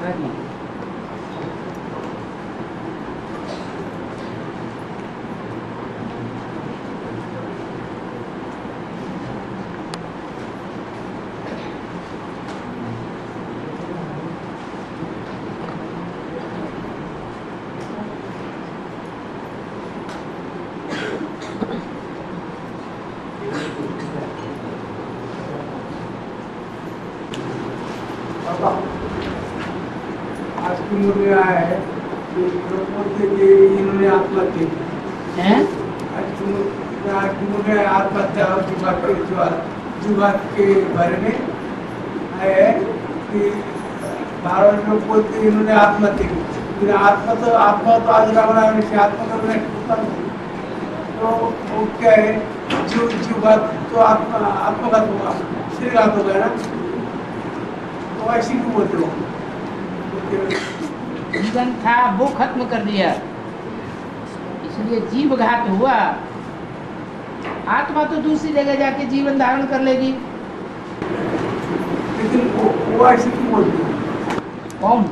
हाँ जी। आज की मुझे आया है कि इन्होंने आत्महत्या की हैं? आज की मुझे आत्महत्या और जुगात के बारे में आया है कि भारत में बोलते इन्होंने आत्महत्या की। फिर आत्मा तो आज रावण से आत्मा तो नहीं, तो वो क्या है जुगात तो आत्मघात होगा, शरीरघात होगा ना, तो ऐसी क्यों बोलते हो? जीवन था वो खत्म कर दिया, इसलिए जीव घात हुआ। आत्मा तो दूसरी जगह जाके जीवन धारण कर लेगी। लेकिन वो ऐसे क्यों बोलते हो? कौन?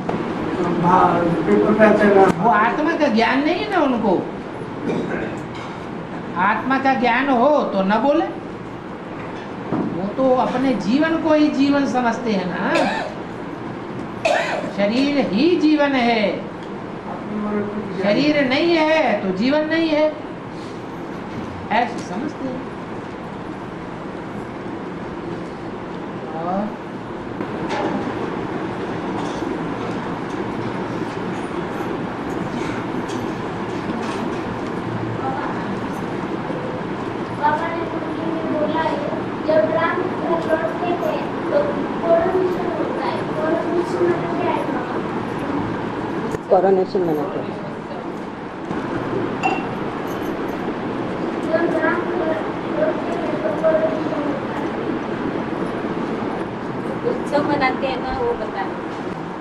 पेपर में आता है ना, वो आत्मा का ज्ञान नहीं है ना उनको। आत्मा का ज्ञान हो तो न बोले, वो तो अपने जीवन को ही जीवन समझते हैं ना। शरीर ही जीवन है, शरीर नहीं है तो जीवन नहीं है, ऐसे समझते हैं। और बाबा ने बोला है जब राम लौटते थे तो कोरोनेशन होता है। कोरोनेशन मतलब क्या है बाबा? कोरोनेशन मनाते हैं। जब राम लौटते थे तो कोरोनेशन होता है। उत्सव मनाते हैं ना, वो बता।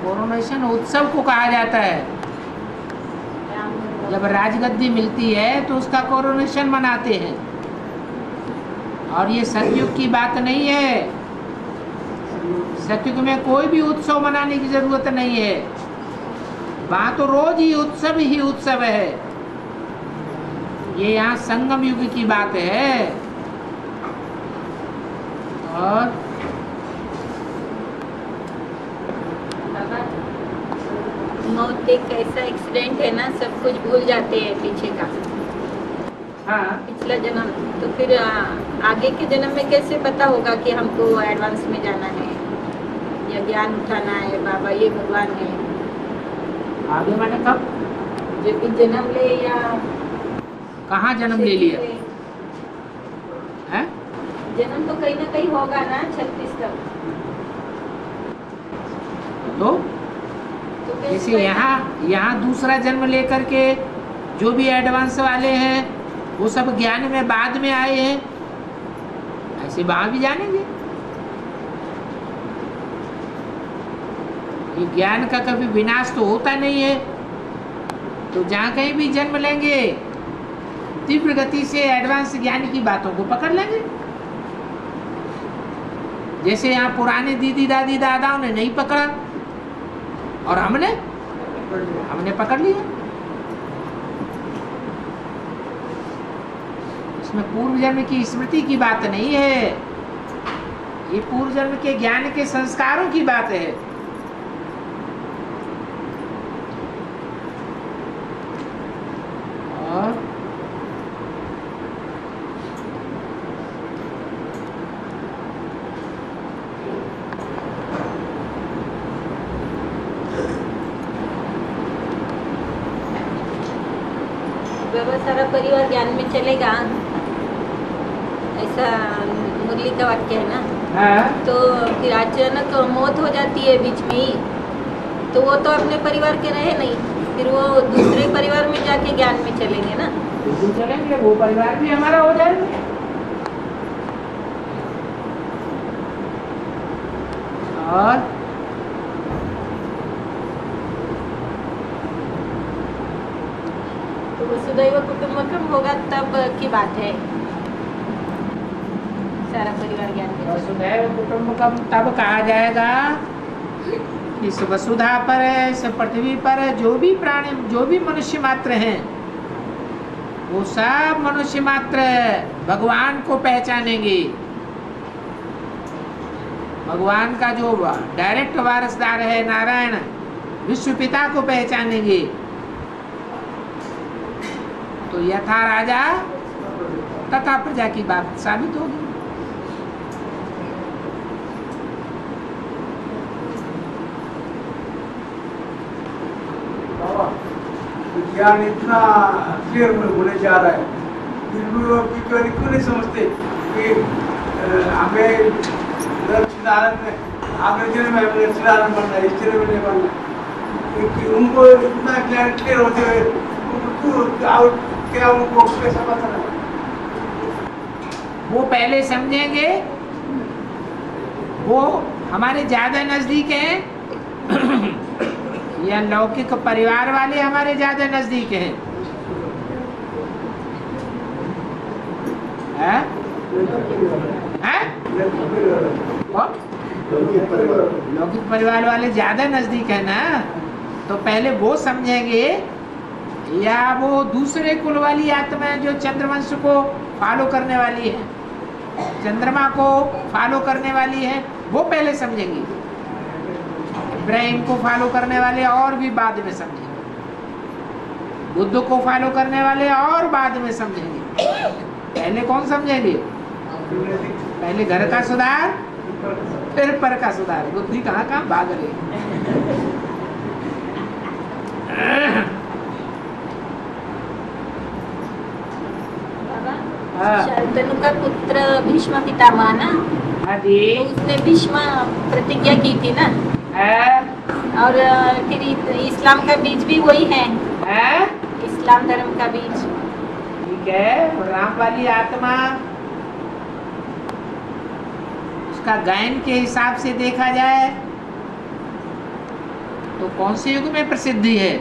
कोरोनेशन उत्सव को कहा जाता है। जब राजगद्दी मिलती है तो उसका कोरोनेशन मनाते हैं। और ये सतयुग की बात नहीं है। सतयुग में कोई भी उत्सव मनाने की जरूरत नहीं है। वहाँ तो रोज ही उत्सव है। ये यहाँ संगम युग की बात है। और मौत एक ऐसा एक्सीडेंट है ना, सब कुछ भूल जाते हैं पीछे का, हाँ, पिछला जन्म। तो फिर आगे के जन्म में कैसे पता होगा कि हमको एडवांस में जाना है या ज्ञान उठाना है? बाबा ये भगवान है। आगे मैंने कब जो भी जन्म ले या कहाँ जन्म ले लिया है? जन्म तो कहीं ना कहीं होगा ना, 36 तक। तो कैसे जैसे पता? यहाँ दूसरा जन्म लेकर के जो भी एडवांस वाले हैं वो सब ज्ञान में बाद में आए हैं, ऐसे वहां भी जानेंगे। ये ज्ञान का कभी विनाश तो होता नहीं है। तो जहाँ कहीं भी जन्म लेंगे तीव्र गति से एडवांस ज्ञान की बातों को पकड़ लेंगे। जैसे यहाँ पुराने दीदी दादी दादाओं ने नहीं पकड़ा और हमने पकड़ लिया। इसमें पूर्व जन्म की स्मृति की बात नहीं है, ये पूर्व जन्म के ज्ञान के संस्कारों की बात है। और बाबा सारा परिवार ज्ञान में चलेगा, ऐसा मुरली का वाक्य है ना। हाँ, तो फिर अचानक मौत हो जाती है बीच में ही, तो वो तो अपने परिवार के रहे नहीं, फिर वो दूसरे परिवार में जाके ज्ञान में चलेंगे ना। बिल्कुल चलेंगे, वो परिवार भी हमारा हो जाएगा। और तो वसुदैव कुटुंबकम होगा तब की बात है, सारा परिवार ज्ञान में चलेगा। वसुधैव कुटुंबकम तब कहा जाएगा इस वसुधा पर है, इस पृथ्वी पर है, जो भी प्राणी, जो भी मनुष्य मात्र हैं, वो सब मनुष्य मात्र भगवान को पहचानेंगे। भगवान का जो डायरेक्ट वारसदार है नारायण, विश्व पिता को पहचानेंगे। तो यथा राजा तथा प्रजा की बात साबित होगी। ज्ञान इतना क्लियर में बोले जा रहा है, फिर भी वो क्यों नहीं समझते कि हमें लक्ष्मीनारायण आगे में लक्ष्मीनारायण बनना है, इस जन्म में नहीं बनना है। कि उनको इतना ज्ञान क्लियर होते हुए क्या उनको कैसा पता है? वो पहले समझेंगे, वो हमारे ज्यादा नजदीक हैं या लौकिक परिवार वाले हमारे ज्यादा नजदीक हैं? हैं? हैं? कौन? लौकिक परिवार वाले ज्यादा नजदीक है ना, तो पहले वो समझेंगे, या वो दूसरे कुल वाली आत्मा जो चंद्रवंश को फॉलो करने वाली है, चंद्रमा को फॉलो करने वाली है, वो पहले समझेंगी। इब्राहिम को फॉलो करने वाले और भी बाद में समझेंगे, बुद्ध को फॉलो करने वाले और बाद में समझेंगे। पहले कौन समझेंगे? पहले घर का सुधार, फिर पर का सुधार। बुद्धि कहाँ कहाँ भाग रही। शांतनु का पुत्र भीष्म पितामह ना, हाँ जी, तो उसने भीष्म प्रतिज्ञा की थी ना, और फिर इस्लाम का बीज भी वही है, इस्लाम धर्म का बीज। ठीक है, राम वाली आत्मा उसका गायन के हिसाब से देखा जाए तो कौन से युग में प्रसिद्धि है?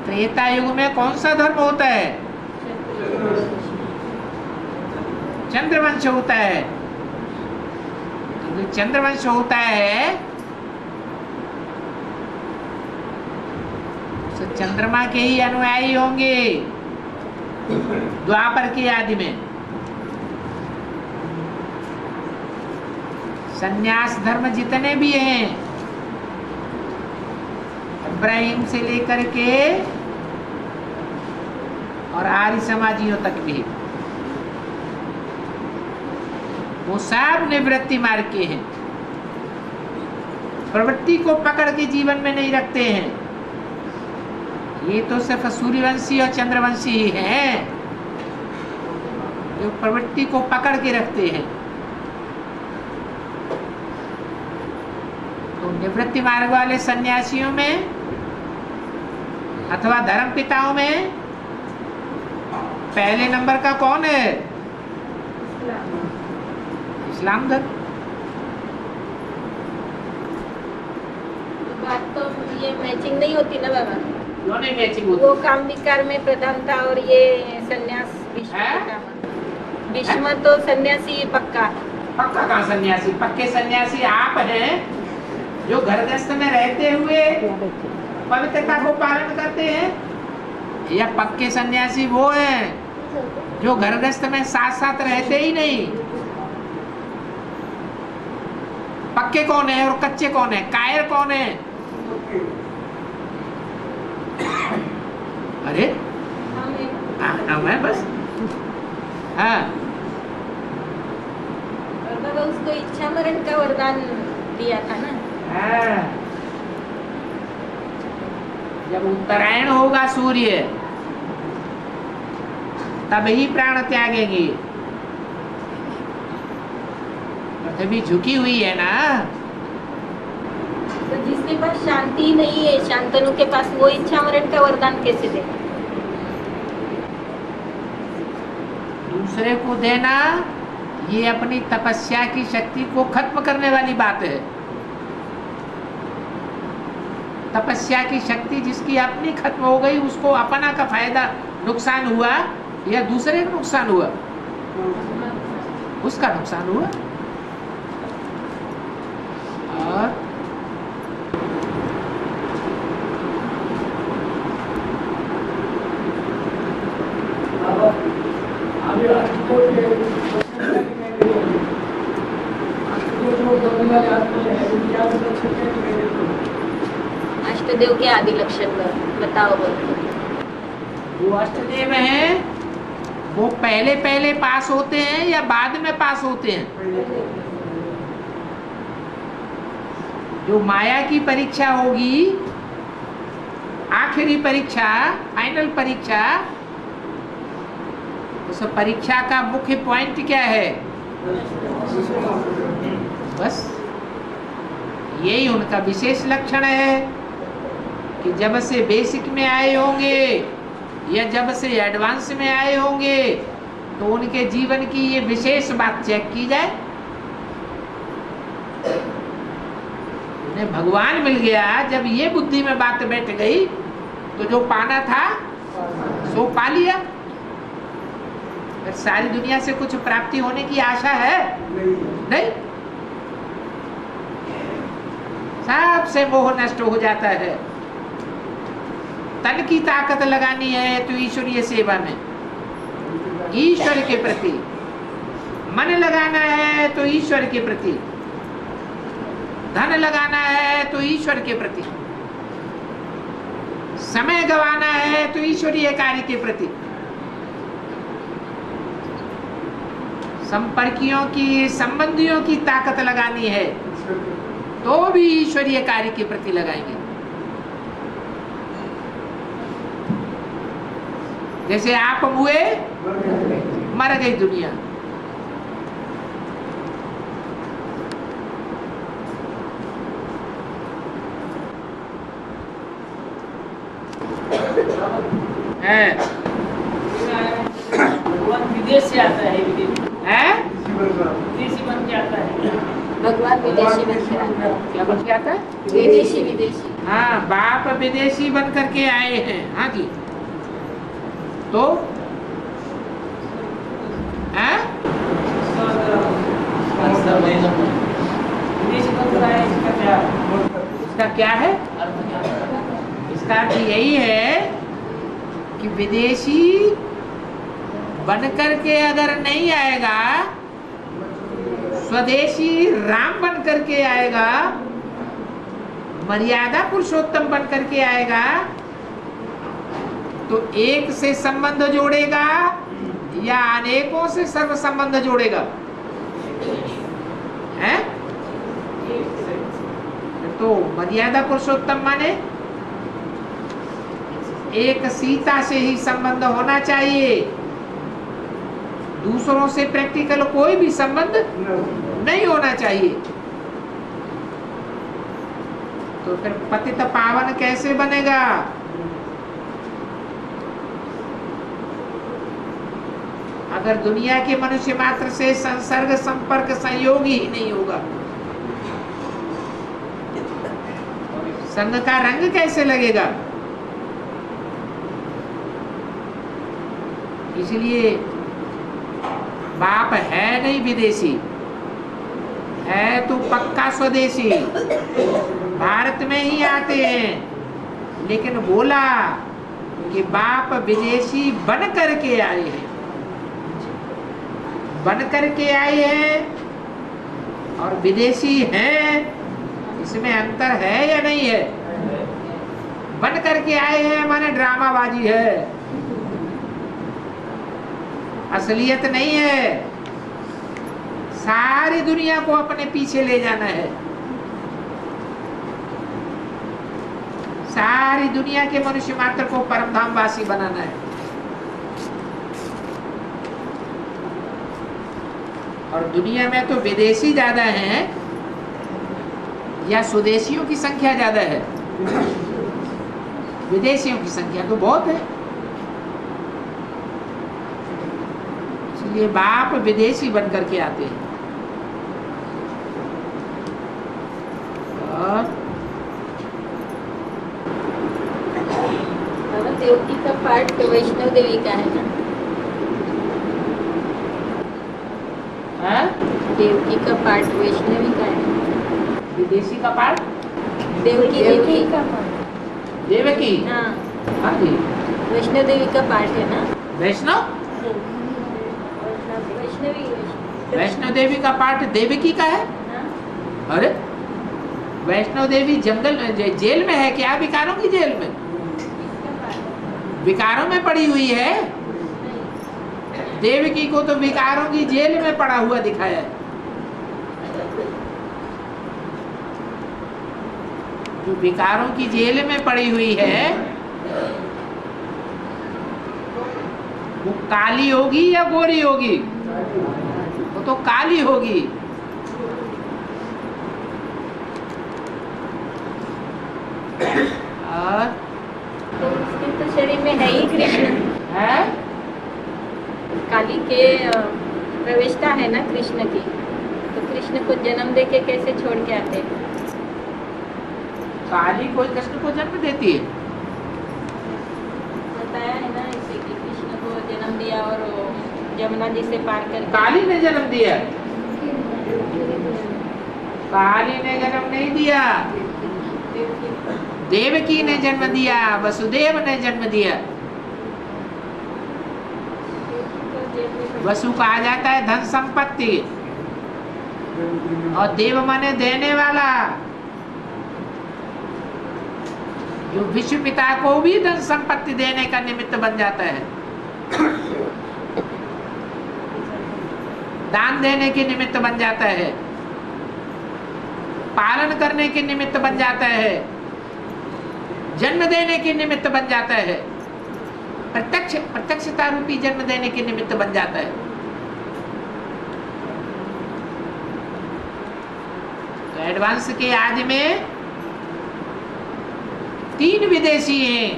त्रेता युग में कौन सा धर्म होता है? चंद्रवंश होता है। तो चंद्रवंश होता है तो चंद्रमा के ही अनुयायी होंगे द्वापर के आदि में। संन्यास धर्म जितने भी हैं, इब्राहिम से लेकर के और आर्य समाजियों तक भी, वो सब निवृत्ति मार्ग के हैं, प्रवृत्ति को पकड़ के जीवन में नहीं रखते हैं। ये तो सिर्फ सूर्यवंशी और चंद्रवंशी ही हैं जो प्रवृत्ति को पकड़ के रखते हैं। तो निवृत्ति मार्ग वाले सन्यासियों में अथवा धर्म पिताओं में पहले नंबर का कौन है? इस्लाम धर्म। बात तो ये मैचिंग नहीं होती ना बाबा, क्यों नहीं मैचिंग होती? वो काम विकार में प्रधान था और ये सन्यास भीष्म तो सन्यासी पक्का। पक्का कहाँ सन्यासी? पक्के सन्यासी आप हैं जो घर गृहस्थ में रहते हुए पवित्रता को पालन करते हैं, या पक्के सन्यासी वो हैं जो घर गृहस्थ में साथ साथ रहते ही नहीं? पक्के कौन है और कच्चे कौन है? कायर कौन है? अरे मैं बस हाँ। और बाबा उसको इच्छा मरण का वरदान दिया था ना। हाँ। जब उत्तरायण होगा सूर्य तब ही प्राण त्यागेंगे। पृथ्वी झुकी हुई है ना, तो जिसके पास शांति नहीं है, शांतनु के पास, वो इच्छा मरण का वरदान कैसे दे? दूसरे को देना ये अपनी तपस्या की शक्ति को खत्म करने वाली बात है। तपस्या की शक्ति जिसकी अपनी खत्म हो गई, उसको अपना का फायदा नुकसान हुआ या दूसरे का नुकसान हुआ? उसका नुकसान हुआ। और अष्टदेव के आदि लक्षण बताओ बोलो। जो अष्टदेव हैं वो पहले पहले पास होते हैं या बाद में पास होते हैं? जो माया की परीक्षा होगी, आखिरी परीक्षा, फाइनल परीक्षा, उस परीक्षा का मुख्य पॉइंट क्या है? बस यही उनका विशेष लक्षण है कि जब से बेसिक में आए होंगे या जब से एडवांस में आए होंगे तो उनके जीवन की ये विशेष बात चेक की जाए। उन्हें भगवान मिल गया, जब ये बुद्धि में बात बैठ गई तो जो पाना था सो पा लिया। फिर सारी दुनिया से कुछ प्राप्ति होने की आशा है? नहीं। सबसे मोह नष्ट हो जाता है। तन की ताकत लगानी है तो ईश्वरीय सेवा में, ईश्वर के प्रति। मन लगाना है तो ईश्वर के प्रति। धन लगाना है तो ईश्वर के प्रति। समय गंवाना है तो ईश्वरीय कार्य के प्रति। संपर्कियों की, संबंधियों की ताकत लगानी है तो भी ईश्वरीय कार्य के प्रति लगाएंगे। जैसे आप हुए, मर गई दुनिया। है विदेश से आता है, विदेशी बन के आता है। भगवान विदेशी बन के आता है। क्या बन के आता है? विदेशी विदेशी। हाँ, बाप विदेशी बन करके आए हैं। हाँ जी। तो विदेशी बन कर आए, इसका क्या है? इसका अर्थ यही है कि विदेशी बन करके अगर नहीं आएगा, स्वदेशी राम बन करके आएगा, मर्यादा पुरुषोत्तम बन करके आएगा, तो एक से संबंध जोड़ेगा या अनेकों से सर्व संबंध जोड़ेगा? हैं? तो मर्यादा पुरुषोत्तम माने एक सीता से ही संबंध होना चाहिए, दूसरों से प्रैक्टिकल कोई भी संबंध नहीं होना चाहिए। तो फिर पतित पावन कैसे बनेगा? अगर दुनिया के मनुष्य मात्र से संसर्ग, संपर्क, संयोग ही नहीं होगा, संग का रंग कैसे लगेगा? इसलिए बाप है नहीं विदेशी, है तो पक्का स्वदेशी। भारत में ही आते हैं, लेकिन बोला कि बाप विदेशी बन करके आए हैं। बन करके आए हैं और विदेशी हैं, इसमें अंतर है या नहीं है? बन करके आए हैं माने ड्रामाबाजी है, असलियत नहीं है। सारी दुनिया को अपने पीछे ले जाना है, सारी दुनिया के मनुष्य मात्र को परमधाम वासी बनाना है। और दुनिया में तो विदेशी ज्यादा हैं या स्वदेशियों की संख्या ज्यादा है? विदेशियों की संख्या तो बहुत है। इसलिए बाप विदेशी बन करके आते हैं। देवकी का पाठ तो वैष्णव देवी का है ना? देवकी का पाठ वैष्णवी का है। विदेशी का पाठ देवकी देवी देवकी। हाँ, हाँ जी। वैष्णो देवी का पाठ है ना। वैष्णव वैष्णवी वैष्णो देवी का पाठ देवकी का है। हाँ, अरे वैष्णो देवी जंगल जेल में है क्या? विकारों की जेल में? किसका पाठ? विकारों में पड़ी हुई है। नहीं, देवकी को तो विकारों की जेल में पड़ा हुआ दिखाया है। जो विकारों की जेल में पड़ी हुई है वो काली होगी या गोरी होगी? वो तो काली होगी। और तो उसके तो शरीर में है ही कृष्ण। है काली के प्रवेशता है ना कृष्ण की, तो कृष्ण को जन्म दे के कैसे छोड़ के आते हैं? काली कोई कृष्ण को जन्म देती है? बताया है ना इसे कि कृष्ण को जन्म दिया और वो यमुना जी से पार कर काली ने जन्म दिया? काली ने जन्म नहीं दिया, देवकी ने जन्म दिया, वसुदेव ने जन्म दिया। वसु कहा जाता है धन संपत्ति, और देव माने देने वाला, जो विश्व पिता को भी धन संपत्ति देने का निमित्त बन जाता है, दान देने के निमित्त बन जाता है, पालन करने के निमित्त बन जाता है, जन्म देने के निमित्त बन जाता है, प्रत्यक्षता रूपी जन्म देने के निमित्त बन जाता है। तो एडवांस के आदि में 3 विदेशी हैं,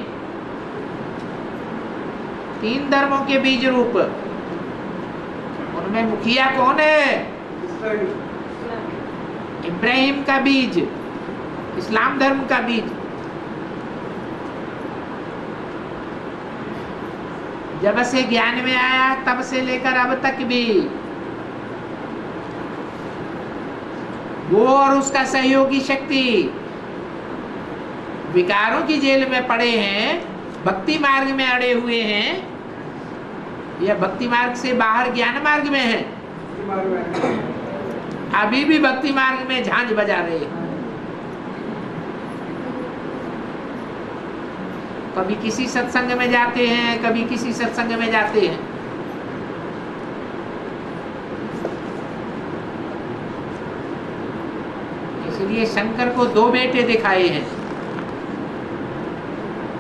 3 धर्मों के बीज रूप। उनमें मुखिया कौन है? इब्राहिम का बीज, इस्लाम धर्म का बीज। जब से ज्ञान में आया तब से लेकर अब तक भी वो और उसका सहयोगी शक्ति विकारों की जेल में पड़े हैं, भक्ति मार्ग में अड़े हुए हैं, या भक्ति मार्ग से बाहर ज्ञान मार्ग में है। अभी भी भक्ति मार्ग में झांझ बजा रहे हैं। कभी किसी सत्संग में जाते हैं, कभी किसी सत्संग में जाते हैं। इसलिए शंकर को 2 बेटे दिखाए हैं।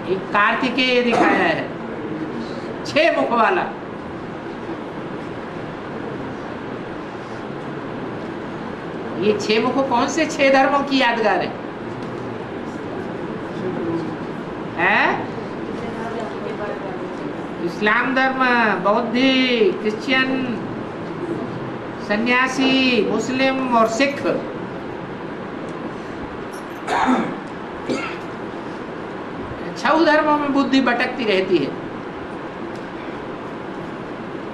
एक कार्तिकेय दिखाया है, 6 मुख वाला। ये 6 मुख कौन से 6 धर्मों की यादगार है? इस्लाम धर्म, बौद्धी, क्रिश्चियन, सन्यासी, मुस्लिम और सिख। छह धर्मों में बुद्धि भटकती रहती है,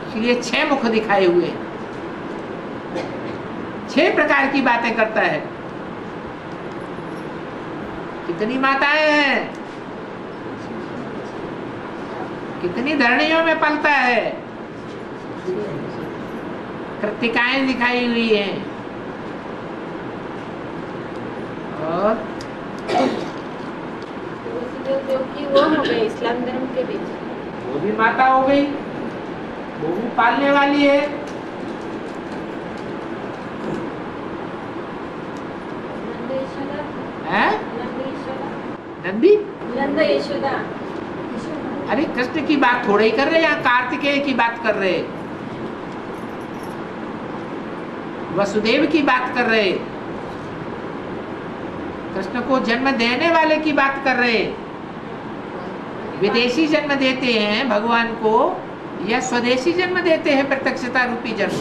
इसलिए 6 मुख दिखाए हुए हैं। 6 प्रकार की बातें करता है। कितनी माताएं हैं, कितनी धरणियों में पलता है। कृतिकाएं दिखाई हुई हैं। और जो कि वो हो गए इस्लाम धर्म के बीच, वो भी माता हो गई, वो भी पालने वाली है। नंद यशोदा, हैं? नंद यशोदा, नंदी? नंद यशोदा। अरे कृष्ण की बात थोड़े ही कर रहे हैं, यहाँ कार्तिकेय की बात कर रहे, वसुदेव की बात कर रहे, कृष्ण को जन्म देने वाले की बात कर रहे। विदेशी जन्म देते हैं भगवान को या स्वदेशी जन्म देते हैं प्रत्यक्षता रूपी जन्म?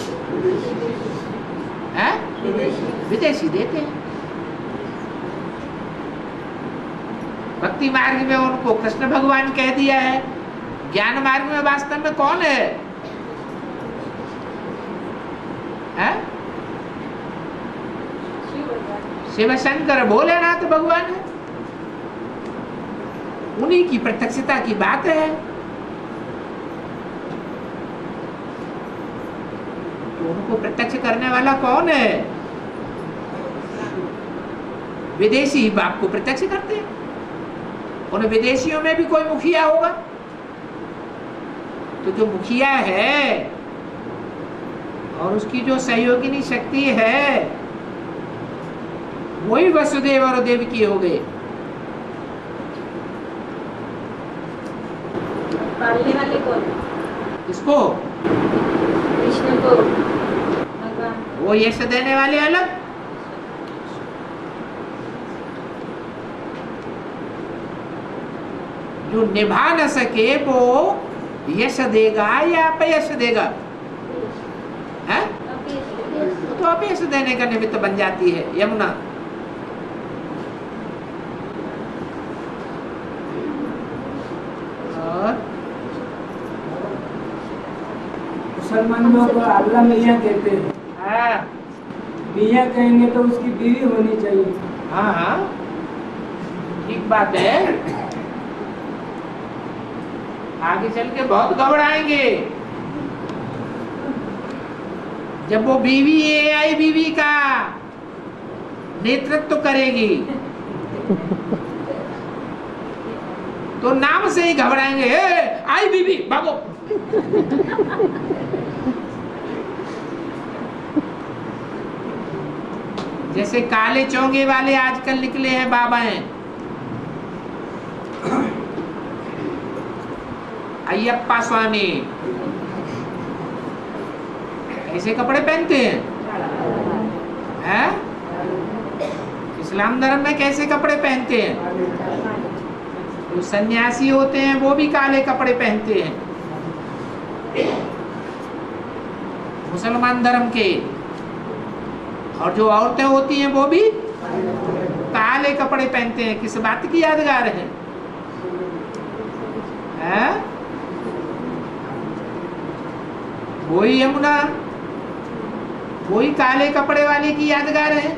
हैं? विदेशी देते हैं। भक्ति मार्ग में उनको कृष्ण भगवान कह दिया है, ज्ञान मार्ग में वास्तव में कौन है? शिव शंकर भोलेनाथ भगवान है, उन्हीं की प्रत्यक्षता की बात है। तो उनको प्रत्यक्ष करने वाला कौन है? विदेशी बाप को प्रत्यक्ष करते हैं। उन विदेशियों में भी कोई मुखिया होगा, तो जो मुखिया है और उसकी जो सहयोगिनी शक्ति है वही वसुदेव और देवकी हो गए। पालने वाले कौन? किसको? कृष्ण को भगवान। वो यश देने वाले अलग, जो निभा न सके वो यश देगा या अपयश देगा? है? तो अपयश देने का निमित्त बन जाती है यमुना। और मुसलमान लोग अल्लाह मियाँ कहते हैं, हाँ मियाँ कहेंगे तो उसकी बीवी होनी चाहिए। हाँ हाँ ठीक बात है। आगे चल के बहुत घबराएंगे जब वो बीवी एआई बीवी का नेतृत्व करेगी, तो नाम से ही घबराएंगे, आई बीवी भागो। जैसे काले चोंगे वाले आजकल निकले हैं बाबा हैं, अय्यप्पा स्वामी, ऐसे कपड़े पहनते हैं? इस्लाम धर्म में कैसे कपड़े पहनते हैं? जो सन्यासी होते हैं वो भी काले कपड़े पहनते हैं मुसलमान धर्म के, और जो औरतें होती हैं वो भी काले कपड़े पहनते हैं। किस बात की यादगार है? वही यमुना, वही काले कपड़े वाले की यादगार है।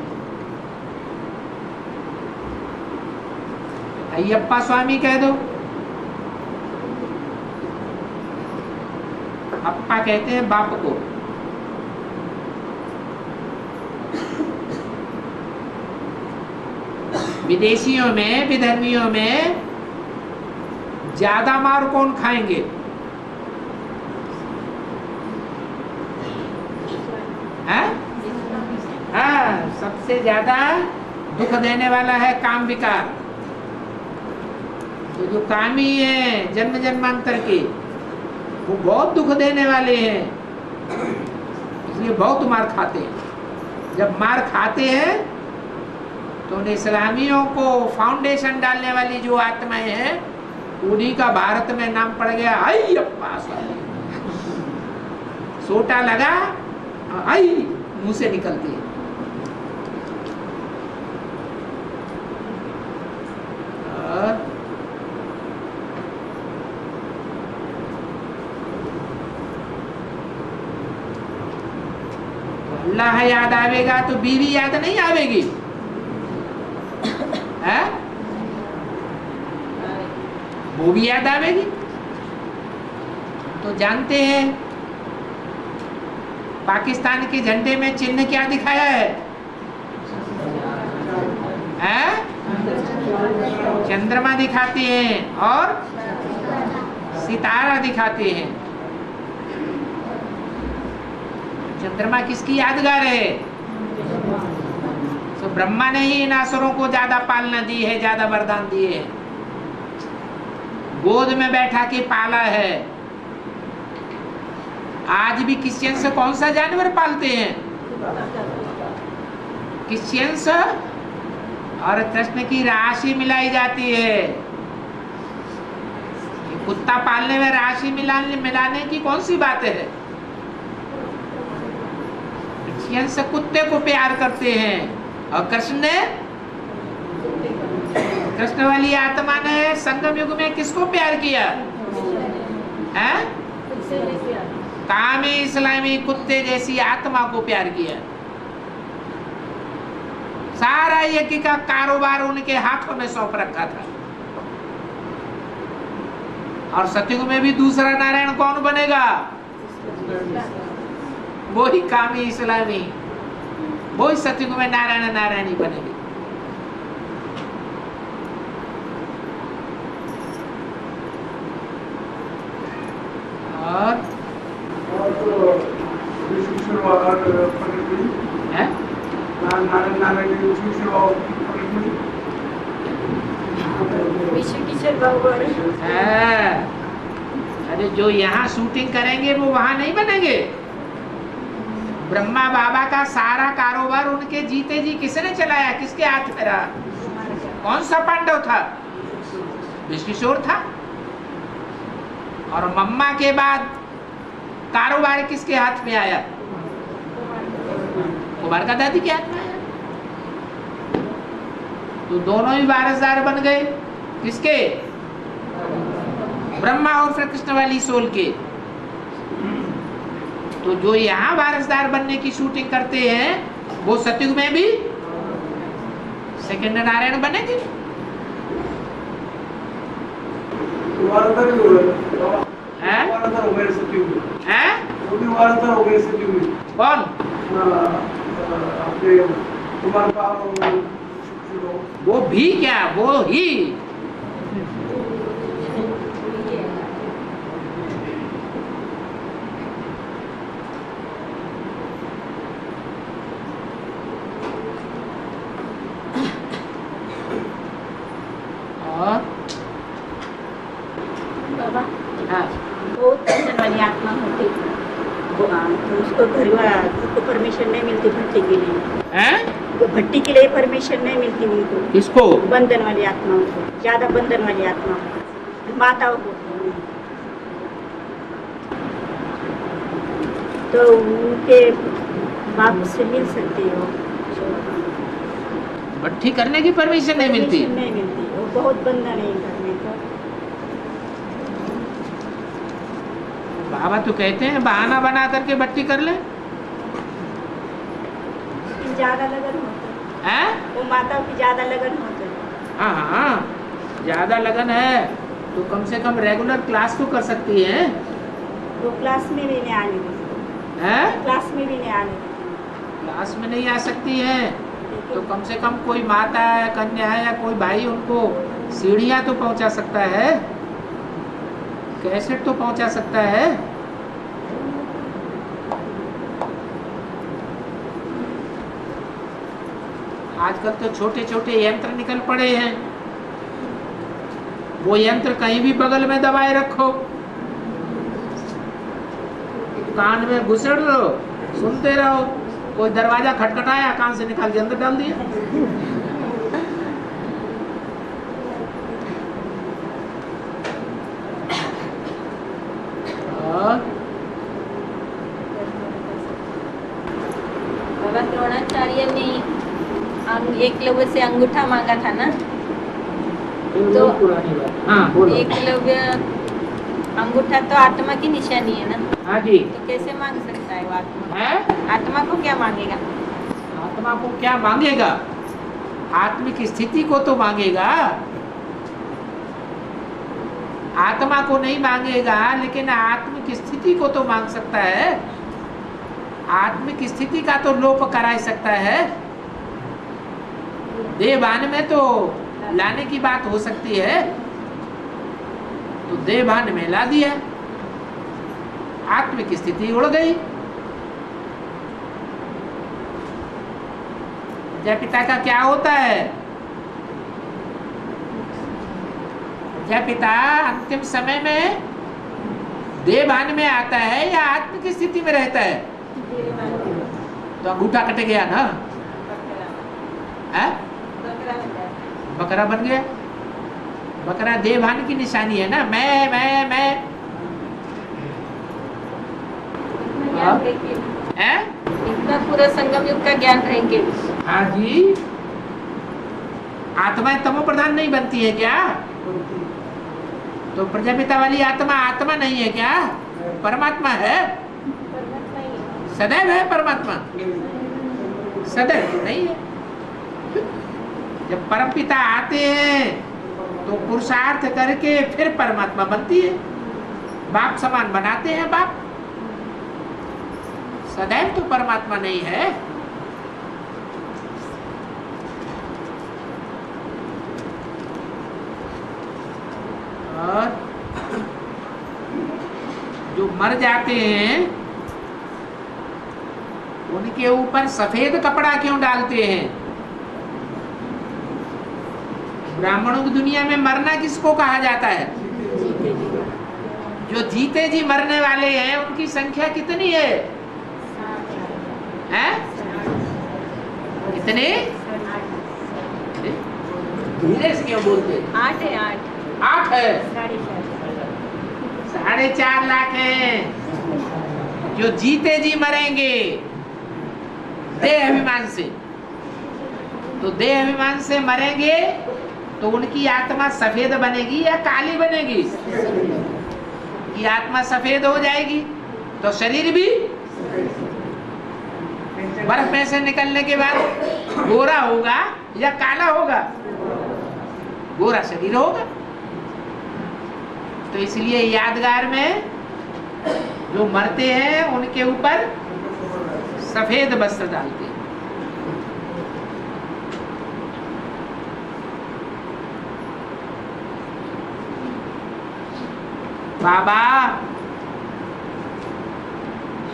अय्यप्पा स्वामी कह दो। अप्पा कहते हैं बाप को। विदेशियों में, विधर्मियों में ज्यादा मार कौन खाएंगे? हाँ, सबसे ज्यादा दुख देने वाला है काम विकार। तो जो कामी है जन्म जन्मांतर के, वो बहुत दुख देने वाले हैं, इसलिए बहुत मार खाते हैं। जब मार खाते हैं तो उन इस्लामियों को फाउंडेशन डालने वाली जो आत्माएं हैं, उन्हीं का भारत में नाम पड़ गया अय्यप्पा स्वामी। सोटा लगा, आई मुंह से निकलती है। अल्लाह याद आवेगा तो बीवी याद नहीं आवेगी, है? वो भी याद आवेगी। तो जानते हैं पाकिस्तान के झंडे में चिन्ह क्या दिखाया है? चंद्रमा दिखाते हैं और सितारा दिखाते हैं। चंद्रमा किसकी यादगार है? तो ब्रह्मा ने ही इन असुरों को ज्यादा पालना दी है, ज्यादा वरदान दिए हैं, गोद में बैठा के पाला है। आज भी क्रिश्चियंस कौन सा जानवर पालते हैं? क्रिश्चियंस और कृष्ण की राशि मिलाई जाती है। कुत्ता पालने में राशि मिलाने की कौन सी बात है? क्रिश्चियंस कुत्ते को प्यार करते हैं और कृष्ण वाली आत्मा ने संगम युग में किसको प्यार किया? है? कामी इस्लामी कुत्ते जैसी आत्मा को प्यार किया। सारा यज्ञ का कारोबार उनके हाथों में सौंप रखा था। और सतयुग में भी दूसरा नारायण कौन बनेगा? वो ही कामी इस्लामी, वो ही सतयुग में नारायण नारायणी बनेगी। और तो विष्णु सेवा है नारायण नारायण विष्णु सेवा विश्व किशोर भगवान है। अरे जो यहाँ शूटिंग करेंगे वो वहां नहीं बनेंगे। ब्रह्मा बाबा का सारा कारोबार उनके जीते जी किसने चलाया? किसके हाथ में रहा? कौन सा पांडव था? विश्वेश्वर था। और मम्मा के बाद कारोबार किसके हाथ में आया? कुमार का दादी के हाथ में आया। तो दोनों ही वारसदार बन गए। किसके? ब्रह्मा और फिर कृष्ण वाली सोल के। तो जो यहाँ वारसदार बनने की शूटिंग करते हैं वो सतयुग में भी सेकंड नारायण बनेंगे। वारदार हो गए हैं? वारदार हो गए सतयुग में। हैं? वो भी वारदार हो गए सतयुग में। कौन? अपने कुमार का वो भी क्या? वो ही। और बाबा हाँ, बहुत बंधन वाली आत्मा होती वो तो उसको घर को परमिशन नहीं मिलती भट्टी के लिए। हैं? वो भट्टी के लिए परमिशन नहीं मिलती उनको। किसको? बंधन वाली आत्माओं को, ज्यादा बंधन वाली आत्मा माताओं को। तो उनके बाप से मिल सकती हो, भट्टी करने की परमिशन नहीं मिलती। परमिशन नहीं मिलती। वो बहुत बंधन है करने का। बाबा तो कहते हैं बहाना बना करके भट्टी कर ले। ज्यादा लगन होता है। हैं? वो माताओं की ज्यादा लगन होता है। हाँ हाँ, ज्यादा लगन है तो कम से कम रेगुलर क्लास तो कर सकती है। वो क्लास में भी नहीं आने देती। हैं? क्लास में भी नहीं आने देती। क्लास में नहीं आ सकती है तो कम से कम कोई माता है, कन्या है या कोई भाई उनको सीढ़ियाँ तो पहुंचा सकता है, कैसेट तो पहुंचा सकता है। आजकल तो छोटे छोटे यंत्र निकल पड़े हैं। वो यंत्र कहीं भी बगल में दबाए रखो, कान में घुसेड़ रहो, सुनते रहो। कोई दरवाजा खटखटाया, कान से निकाल के अंदर डाल दिया। बाबा द्रोणाचार्य ने एकलव्य से अंगूठा मांगा था ना, तो पुरानी बात। हाँ बोलो। एकलव्य अंगूठा तो आत्मा की निशानी है ना, हाँ जी। तो कैसे मांग सकता है वो आत्मा? है? आत्मा को क्या मांगेगा? आत्मा को क्या मांगेगा? आत्मिक स्थिति को तो मांगेगा। आत्मा को नहीं मांगेगा, लेकिन आत्मिक स्थिति को तो मांग सकता है। आत्मिक स्थिति का तो लोप करा सकता है। देहभान में तो लाने की बात हो सकती है, तो देहभान में ला दिया, आत्मिक स्थिति उड़ गई। जय पिता का क्या होता है? जय पिता अंतिम समय में देहभान में आता है या आत्मिक स्थिति में रहता है? तो अंगूठा कट गया ना, है? बकरा बन गया। बकरा देहभान की निशानी है ना, मैं है? इतना पूरा संगम युग का ज्ञान रहेंगे। हाँ जी। आत्माएं तमो प्रधान नहीं बनती है क्या? तो प्रजापिता वाली आत्मा आत्मा नहीं है क्या? परमात्मा है, सदैव है परमात्मा, सदैव नहीं है। जब परमपिता आते हैं तो पुरुषार्थ करके फिर परमात्मा बनती है, बाप समान बनाते हैं। बाप सदैव तो परमात्मा नहीं है। और जो मर जाते हैं उनके ऊपर सफेद कपड़ा क्यों डालते हैं? ब्राह्मणों की दुनिया में मरना किसको कहा जाता है? जो जीते जी मरने वाले हैं उनकी संख्या कितनी है? हैं? कितने? धीरे से क्यों बोलते? 8 है, 8 8 है। 4.5 4.5 लाख हैं जो जीते जी मरेंगे देह अभिमान से। तो देह अभिमान से मरेंगे तो उनकी आत्मा सफेद बनेगी या काली बनेगी? ये आत्मा सफेद हो जाएगी तो शरीर भी बर्फ में से निकलने के बाद गोरा होगा या काला होगा? गोरा शरीर होगा। तो इसलिए यादगार में जो मरते हैं उनके ऊपर सफेद वस्त्र डालते हैं। बाबा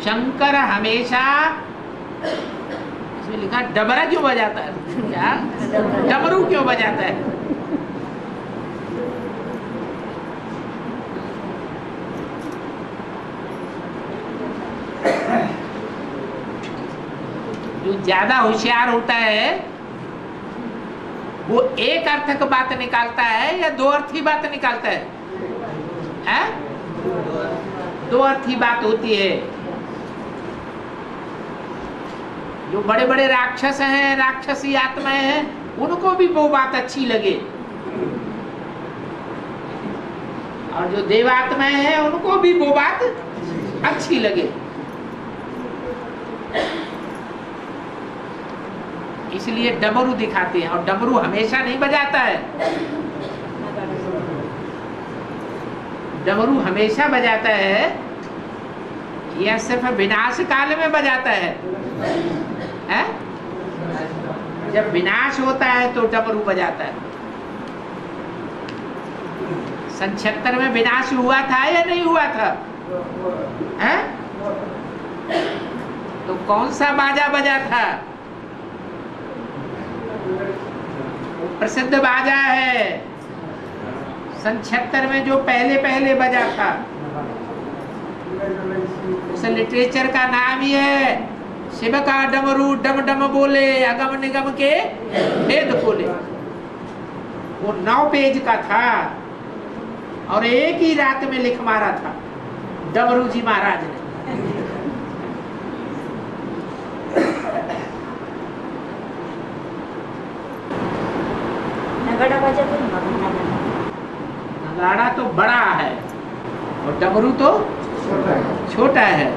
शंकर हमेशा, इसमें लिखा डबरा क्यों बजाता है? क्या डमरू क्यों बजाता है? जो ज्यादा होशियार होता है वो एक अर्थक बात निकालता है या दो अर्थी बात निकालता है? हैं? दो अर्थी बात होती है। जो बड़े बड़े राक्षस हैं, राक्षसी आत्माएं हैं, उनको भी वो बात अच्छी लगे, और जो देवात्माएं हैं उनको भी वो बात अच्छी लगे। इसलिए डमरू दिखाते हैं। और डमरू हमेशा नहीं बजाता है, डमरू हमेशा बजाता है या सिर्फ विनाश काल में बजाता है? हैं? जब विनाश होता है तो डमरू बजाता है। सन 76 में विनाश हुआ था या नहीं हुआ था? हैं? तो कौन सा बाजा बजा था? प्रसिद्ध बाजा है सन 76 में जो पहले बजा था। उस लिटरेचर का नाम ही है शिव का डमरू डम डम बोले अगम निगम के भेद खोले। वो 9 पेज का था और एक ही रात में लिख मारा था डमरू जी महाराज ने। नगाड़ा तो बड़ा है और डमरू तो छोटा है।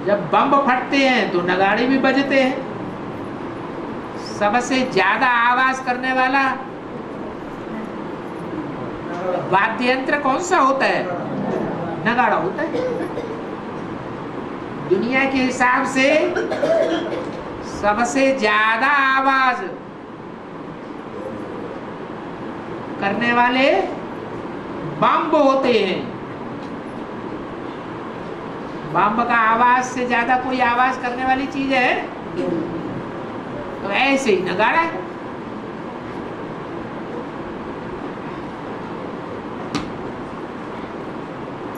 जब बम फटते हैं तो नगाड़े भी बजते हैं। सबसे ज्यादा आवाज करने वाला वाद्य यंत्र कौन सा होता है? नगाड़ा होता है। दुनिया के हिसाब से सबसे ज्यादा आवाज करने वाले बम होते हैं। बम का आवाज से ज्यादा कोई आवाज करने वाली चीज है? तो ऐसे ही नगाड़ा है।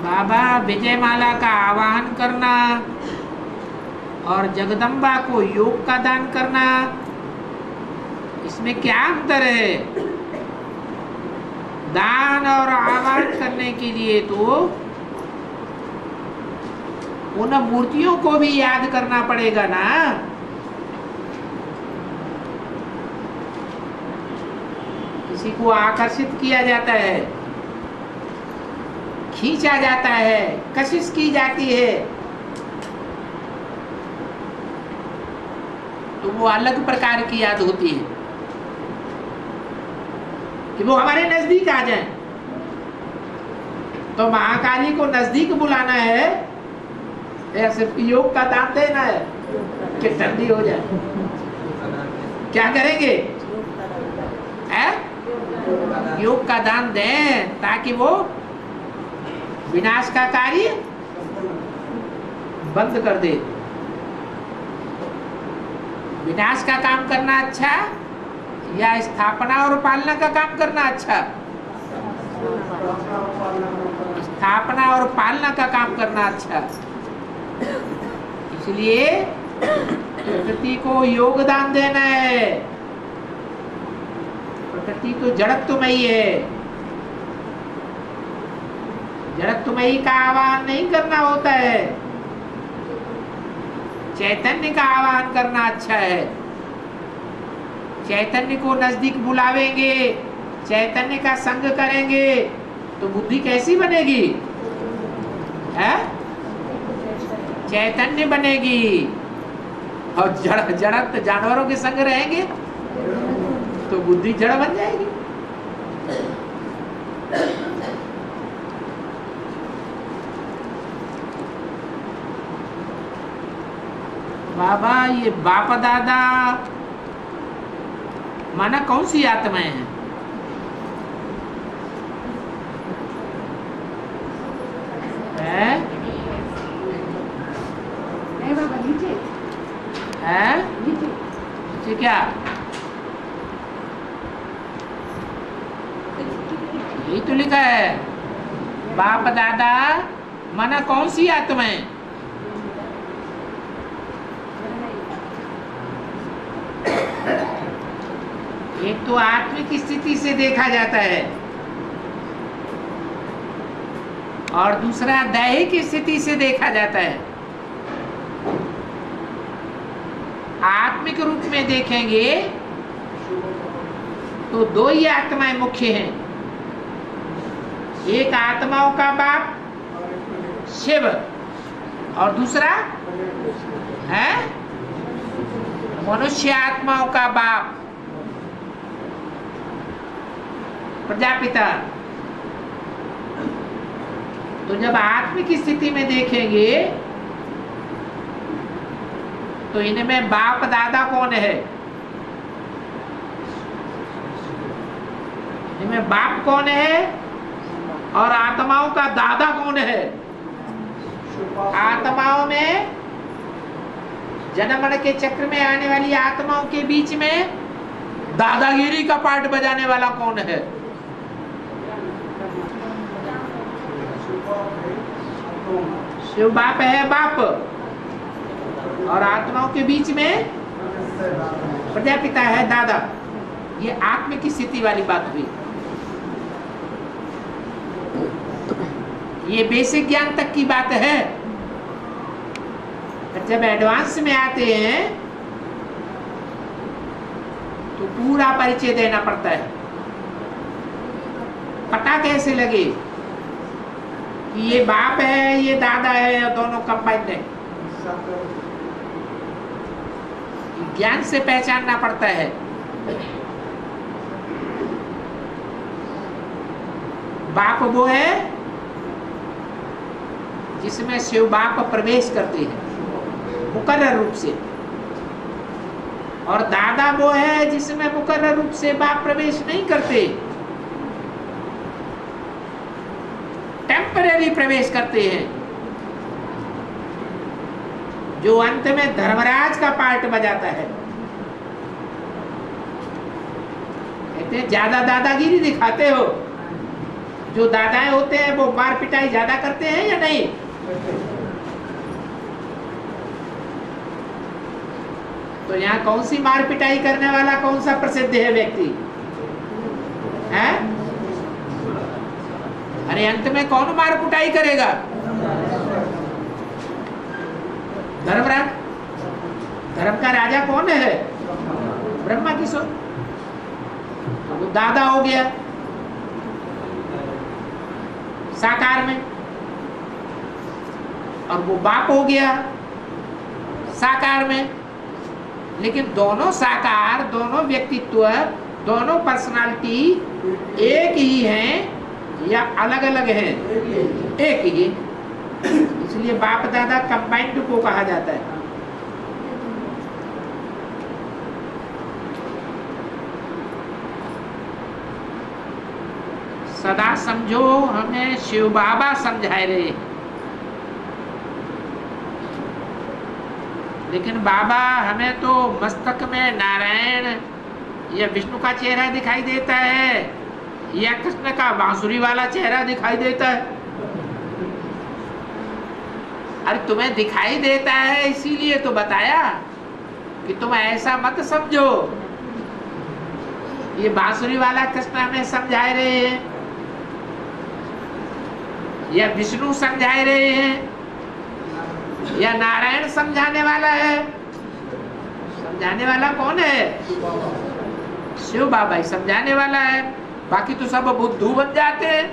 बाबा विजयमाला का आवाहन करना और जगदम्बा को योग का दान करना, इसमें क्या अंतर है? दान और आवाहन करने के लिए तो उन मूर्तियों को भी याद करना पड़ेगा ना। किसी को आकर्षित किया जाता है, खींचा जाता है, कशिश की जाती है वो अलग प्रकार की याद होती है कि वो हमारे नजदीक आ जाए। तो महाकाली को नजदीक बुलाना है या सिर्फ योग का दान देना है कि ठंडी हो जाए? क्या करेंगे? योग का दान दें ताकि वो विनाश का कार्य बंद कर दे। विनाश का काम करना अच्छा या स्थापना और पालना का काम करना अच्छा? स्थापना और पालना का काम करना अच्छा। इसलिए प्रकृति को योगदान देना है। प्रकृति तो जड़त्वमयी है, जड़त्वमयी का आह्वान नहीं करना होता है, चैतन्य का आह्वान करना अच्छा है। चैतन्य को नजदीक बुलावेंगे, चैतन्य का संग करेंगे तो बुद्धि कैसी बनेगी? है चैतन्य बनेगी। और जड़त जानवरों के संग रहेंगे तो बुद्धि जड़ बन जाएगी। बाबा ये बाप दादा माना कौन सी आत्माएं हैं? नीचे क्या? यही तो लिखा है बाप दादा माना कौन सी आत्माएं? एक तो आत्मिक स्थिति से देखा जाता है और दूसरा दैहिक स्थिति से देखा जाता है। आत्मिक रूप में देखेंगे तो दो ही आत्माएं मुख्य हैं। एक आत्माओं का बाप शिव और दूसरा है मनुष्य आत्माओं का बाप प्रजापिता। तो जब आत्मिक स्थिति में देखेंगे तो इनमें बाप दादा कौन है? इनमें बाप कौन है और आत्माओं का दादा कौन है? आत्माओं में जन्म मरण के चक्र में आने वाली आत्माओं के बीच में दादागिरी का पार्ट बजाने वाला कौन है? शिव बाप है बाप और आत्माओं के बीच में प्रजापिता है दादा। ये आत्म की स्थिति वाली बात हुई। ये बेसिक ज्ञान तक की बात है। जब एडवांस में आते हैं तो पूरा परिचय देना पड़ता है। पता कैसे लगे कि ये बाप है ये दादा है और दोनों कंबाइंड है? ज्ञान से पहचानना पड़ता है। बाप वो है जिसमें शिव बाप प्रवेश करते हैं मुकर्रर रूप से, और दादा वो है जिसमें मुकर्रर रूप से बाप प्रवेश नहीं करते, टेम्परेरी प्रवेश करते हैं, जो अंत में धर्मराज का पार्ट बजाता है। कहते हैं ज्यादा दादागिरी दिखाते हो। जो दादाएं होते हैं वो मार पिटाई ज्यादा करते हैं या नहीं? तो यहाँ कौन सी मार पिटाई करने वाला कौन सा प्रसिद्ध है व्यक्ति है? अरे अंत में कौन मार कुटाई करेगा? धर्मराज। धर्म का राजा कौन है? ब्रह्मा किशोर। वो दादा हो गया साकार में, और वो बाप हो गया साकार में। लेकिन दोनों साकार, दोनों व्यक्तित्व, दोनों पर्सनालिटी एक ही हैं या अलग अलग हैं? एक ही। इसलिए बाप दादा कंबाइंड को कहा जाता है। सदा समझो हमें शिव बाबा समझाए रहे, लेकिन बाबा हमें तो मस्तक में नारायण या विष्णु का चेहरा दिखाई देता है या कृष्ण का बांसुरी वाला चेहरा दिखाई देता है। अरे तुम्हें दिखाई देता है इसीलिए तो बताया कि तुम ऐसा मत समझो। ये बांसुरी वाला कृष्ण हमें समझाए रहे हैं या विष्णु समझाए रहे हैं या नारायण समझाने वाला है? समझाने वाला कौन है? शिव बाबा ही समझाने वाला है। बाकी तो सब बुद्धू बन जाते हैं।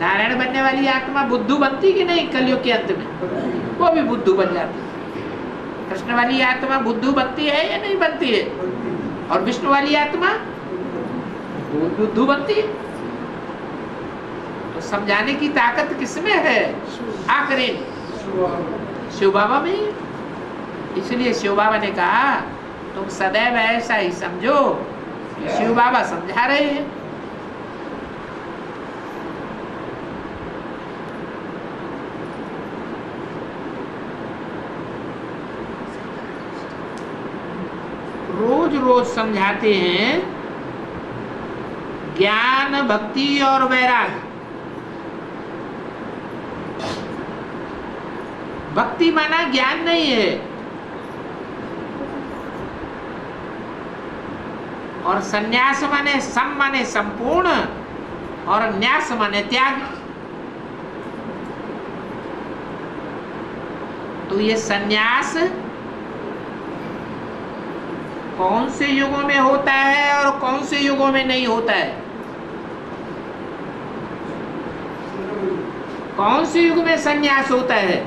नारायण बनने वाली आत्मा बुद्धू बनती कि नहीं? कलयुग के अंत में वो भी बुद्धू बन जाती है। कृष्ण वाली आत्मा बुद्धू बनती है या नहीं बनती है? और विष्णु वाली आत्मा बुद्धू बनती है। तो समझाने की ताकत किसमें है? आखिरी शिव बाबा में ही। इसलिए शिव बाबा ने कहा तुम सदैव ऐसा ही समझो कि शिव बाबा समझा रहे हैं। रोज रोज समझाते हैं ज्ञान, भक्ति और वैराग्य। भक्ति माना ज्ञान नहीं है, और संन्यास माने सम माने संपूर्ण, और न्यास माने त्याग। तो ये संन्यास कौन से युगों में होता है और कौन से युगों में नहीं होता है? कौन से युग में संन्यास होता है?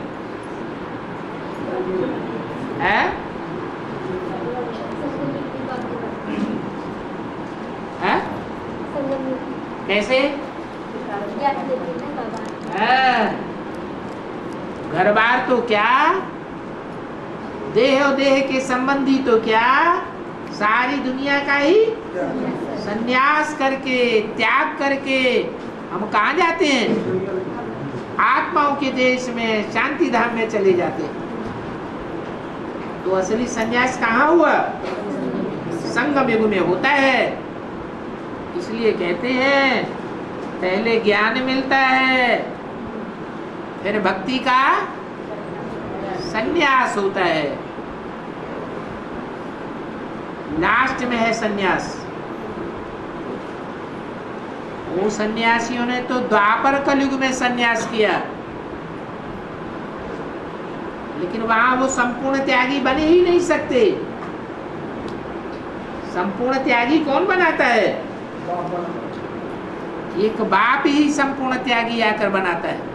है? है? कैसे? घर बार तो क्या, देह और देह के संबंधी तो क्या, सारी दुनिया का ही संन्यास करके, त्याग करके हम कहाँ जाते हैं? आत्माओं के देश में, शांति धाम में चले जाते हैं। तो असली संन्यास कहाँ हुआ? संगम युग में होता है। इसलिए कहते हैं पहले ज्ञान मिलता है, फिर भक्ति का संन्यास होता है, लास्ट में है संन्यास। वो सन्यासियों ने तो द्वापर कलयुग में संन्यास किया, लेकिन वहां वो संपूर्ण त्यागी बने ही नहीं सकते। संपूर्ण त्यागी कौन बनाता है? एक बाप ही संपूर्ण त्यागी आकर बनाता है।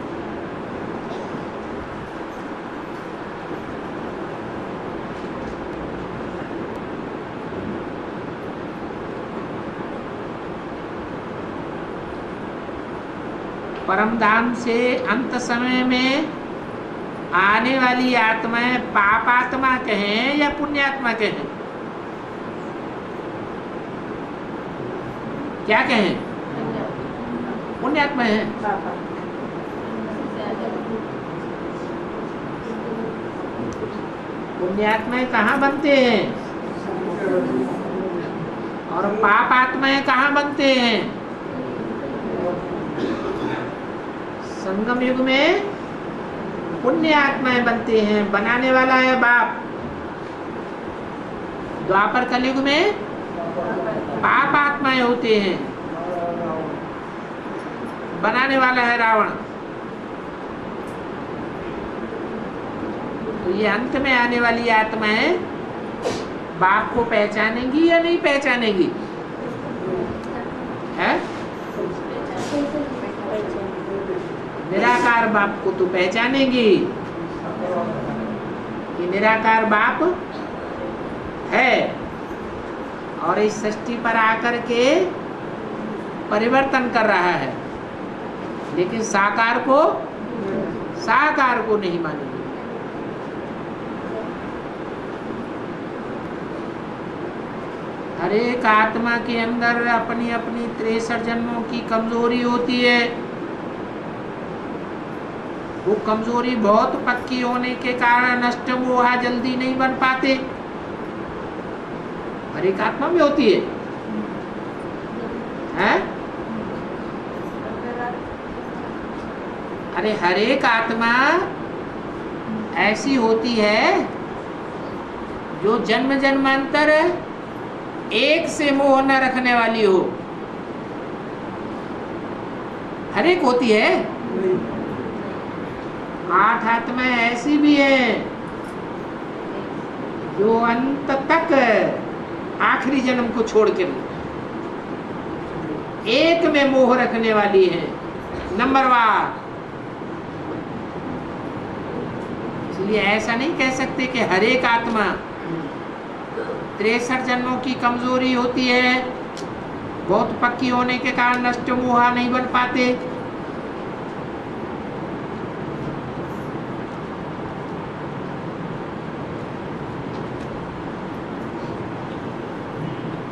परम धाम से अंत समय में आने वाली आत्माएं पापात्मा कहें या पुण्यात्मा कहें? क्या कहें? पुण्यात्मा है। पुण्यात्माएं कहाँ बनते हैं और पापात्माएं कहाँ बनते हैं? संगम युग में पुण्य आत्माएं बनते हैं, बनाने वाला है बाप। द्वापर कलयुग में पाप आत्माएं होते हैं, बनाने वाला है रावण। तो ये अंत में आने वाली आत्माएं बाप को पहचानेंगी या नहीं पहचानेंगी? है? निराकार बाप को तो पहचानेंगी, कि निराकार बाप है और इस सृष्टि पर आकर के परिवर्तन कर रहा है, लेकिन साकार को नहीं मानेंगे। हर एक आत्मा के अंदर अपनी अपनी 63 जन्मों की कमजोरी होती है। वो कमजोरी बहुत पक्की होने के कारण नष्ट मोहा जल्दी नहीं बन पाते। हर एक आत्मा में होती है, हैं? अरे हर एक आत्मा ऐसी होती है जो जन्म जन्मांतर एक से मोह न रखने वाली हो। हर एक होती है। 8 आत्माएं ऐसी भी है जो अंत तक आखिरी जन्म को छोड़ के एक में मोह रखने वाली है, नंबरवार। इसलिए ऐसा नहीं कह सकते कि हर एक आत्मा 63 जन्मों की कमजोरी होती है, बहुत पक्की होने के कारण नष्ट मोहा नहीं बन पाते।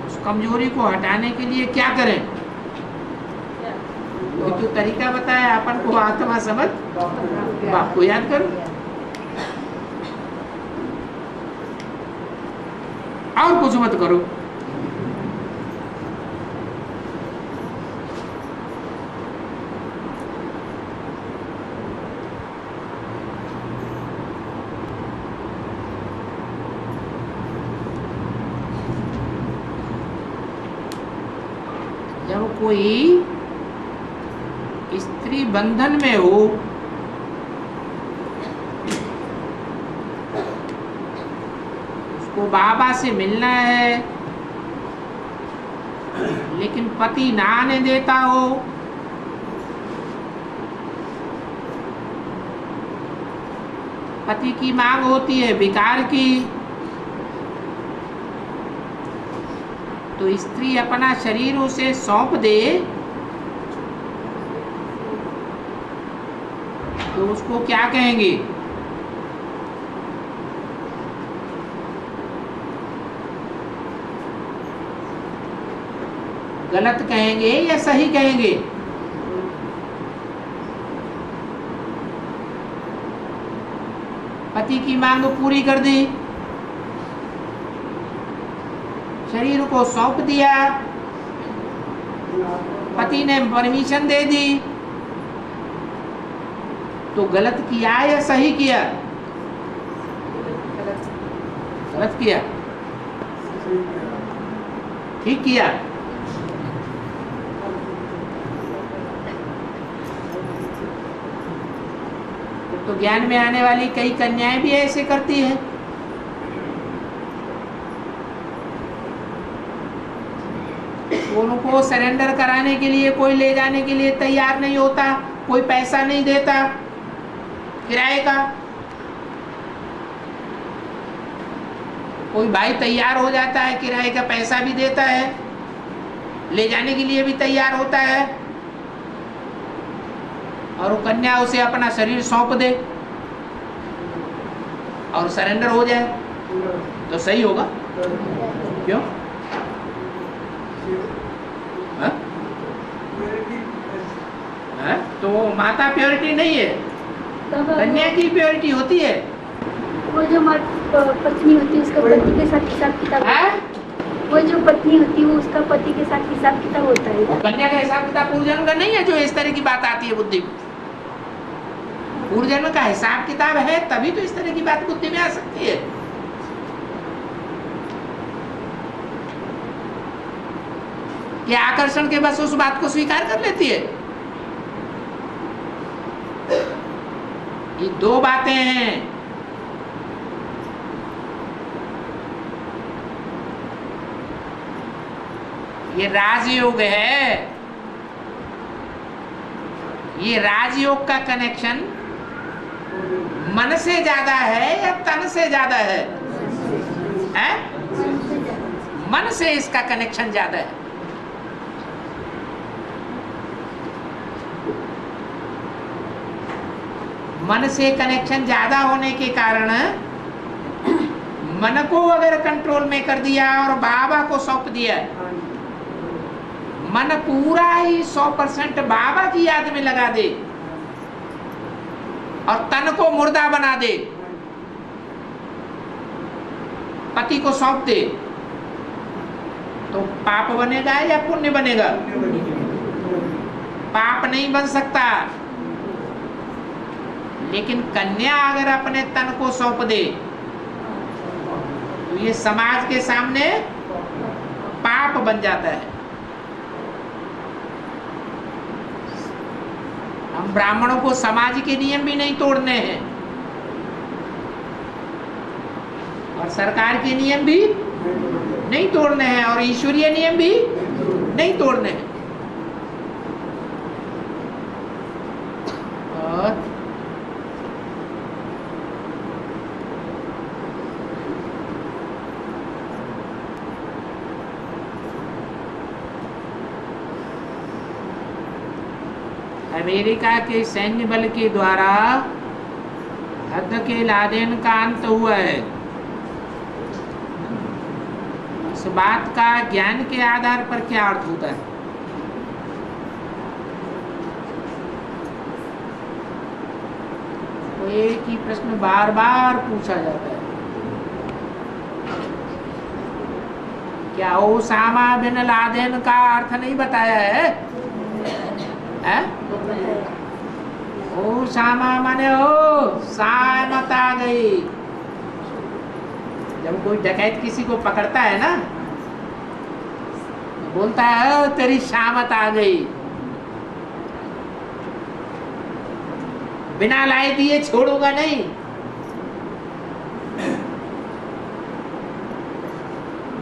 उस कमजोरी को हटाने के लिए क्या करें? वो तो तरीका बताया अपन को, आत्मा समझ बाप को याद करो और कुछ मत करो। जब कोई स्त्री बंधन में हो, उसको बाबा से मिलना है, लेकिन पति ना आने देता हो, पति की मांग होती है विकार की, तो स्त्री अपना शरीर उसे सौंप दे तो उसको क्या कहेंगे? गलत कहेंगे या सही कहेंगे? पति की मांग पूरी कर दी, शरीर को सौंप दिया, पति ने परमिशन दे दी, तो गलत किया या सही किया? गलत किया। ठीक किया। तो ज्ञान में आने वाली कई कन्याएं भी ऐसे करती हैं। उनको सरेंडर कराने के लिए कोई ले जाने के लिए तैयार नहीं होता, कोई पैसा नहीं देता किराए का। कोई भाई तैयार हो जाता है, किराए का पैसा भी देता है, ले जाने के लिए भी तैयार होता है, और वो कन्या उसे अपना शरीर सौंप दे और सरेंडर हो जाए तो सही होगा? क्यों? हाँ? हाँ? तो माता प्योरिटी नहीं है, कन्या की प्योरिटी होती है। वो जो पत्नी होती है उसका पति के साथ हिसाब किताब, वो जो पत्नी होती है वो उसका पति के साथ हिसाब किताब होता है। कन्या का हिसाब किताब पूर्व जन्म का नहीं है, जो इस तरह की बात आती है बुद्धि में। पूर्व जन्म का हिसाब किताब है तभी तो इस तरह की बात बुद्धि में आ सकती है। क्या आकर्षण के बस उस बात को स्वीकार कर लेती है? ये दो बातें हैं। ये राजयोग है, ये राजयोग का कनेक्शन मन से ज्यादा है या तन से ज्यादा है? मन से इसका कनेक्शन ज्यादा है। मन से कनेक्शन ज्यादा होने के कारण मन को अगर कंट्रोल में कर दिया और बाबा को सौंप दिया, मन पूरा ही 100% बाबा की याद में लगा दे और तन को मुर्दा बना दे, पति को सौंप दे, तो पाप बनेगा या पुण्य बनेगा? पाप नहीं बन सकता। लेकिन कन्या अगर अपने तन को सौंप दे तो ये समाज के सामने पाप बन जाता है। हम ब्राह्मणों को समाज के नियम भी नहीं तोड़ने हैं और सरकार के नियम भी नहीं तोड़ने हैं और ईश्वरीय नियम भी नहीं तोड़ने हैं। और अमेरिका के सैन्य बल के द्वारा हद के लादेन का अंत हुआ है। इस बात का ज्ञान के आधार पर क्या अर्थ होता है? तो एक ही प्रश्न बार बार पूछा जाता है, क्या ओसामा बिन लादेन का अर्थ नहीं बताया है? ओसामा माने हो सामत आ गई। जब कोई डकैत किसी को पकड़ता है ना, बोलता है तेरी शामत आ गई। बिना लाए दिए छोड़ूंगा नहीं।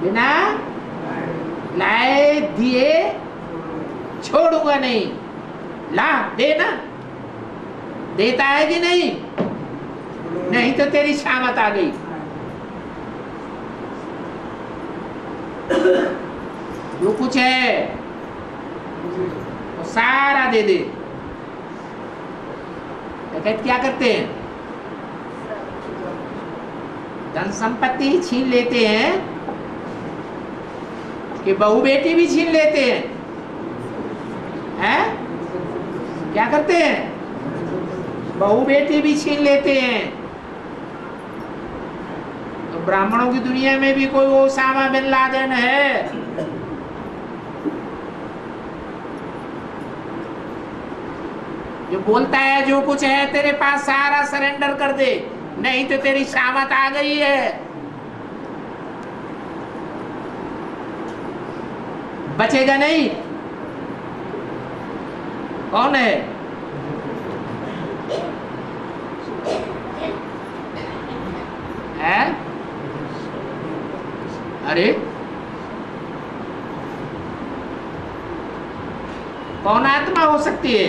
बिना लाए दिए छोड़ूंगा नहीं। ला दे ना, देता है कि नहीं? नहीं तो तेरी शामत आ गई। जो कुछ है वो सारा दे दे। डकैत क्या करते हैं? धन संपत्ति छीन लेते हैं कि बहू बेटी भी छीन लेते हैं। हैं? क्या करते हैं? बहू बेटी भी छीन लेते हैं। तो ब्राह्मणों की दुनिया में भी कोई ओसामा बिन लादेन है? जो बोलता है जो कुछ है तेरे पास सारा सरेंडर कर दे, नहीं तो तेरी शामत आ गई है। बचेगा नहीं। कौन है? है? अरे कौन आत्मा हो सकती है?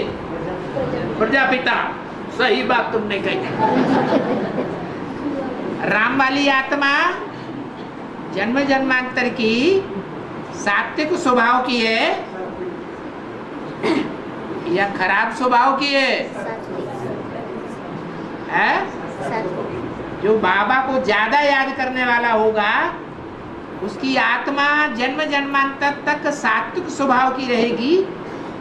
प्रजापिता। सही बात तुमने कही। राम वाली आत्मा जन्म जन्मांतर की सात्विक स्वभाव की है या खराब स्वभाव की है? जो बाबा को ज्यादा याद करने वाला होगा उसकी आत्मा जन्म जन्मांतर तक सात्विक स्वभाव की रहेगी,